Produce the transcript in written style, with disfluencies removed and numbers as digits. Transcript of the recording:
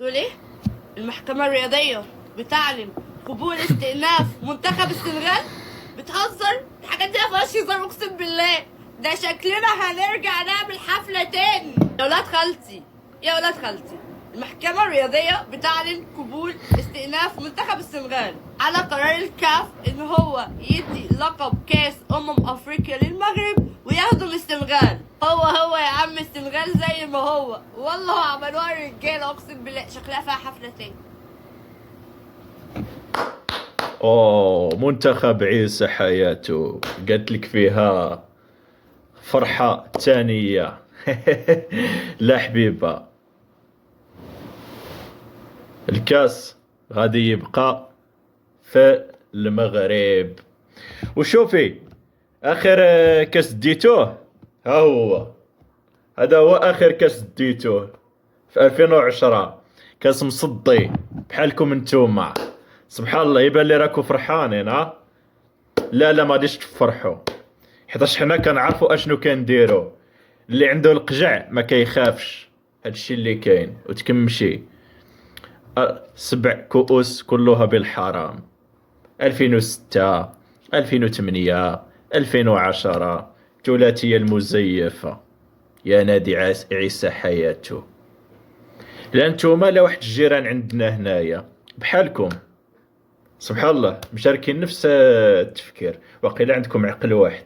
تقول ايه؟ المحكمة الرياضية بتعلن قبول استئناف منتخب السنغال. بتهزر؟ الحاجات دي مفيهاش هزار، اقسم بالله. ده شكلنا هنرجع نعمل حفلة تاني. يا ولاد خالتي، يا ولاد خالتي، المحكمة الرياضية بتعلن قبول استئناف منتخب السنغال على قرار الكاف ان هو يدي لقب كاس افريقيا للمغرب وياخده من السنغال. هو يا عم السنغال زي ما هو، والله عملوها الرجاله، اقسم بالله شكلها فيها حفلة تاني. اوه، منتخب عيسى حياته قالت لك فيها فرحة ثانية. لا حبيبة، الكاس غادي يبقى في المغرب. وشوفي اخر كاس ديتوه، ها هو، هذا هو اخر كاس ديتوه في 2010. كاس مصدي بحالكم نتوما. سبحان الله، يبان لي راكو فرحانين. ها لا لا، ما غاديش تفرحوا، حيتاش حنا كنعرفوا اشنو كنديروا. اللي عنده القجع ما كيخافش، هادشي اللي كاين. وتكمشي 7 كؤوس كلها بالحرام. 2006، 2008، 2010، ثلاثية المزيفة. يا نادي عيسى حياته. لا نتوما لا واحد الجيران عندنا هنايا بحالكم، سبحان الله، مشاركين نفس التفكير. وقيل عندكم عقل واحد.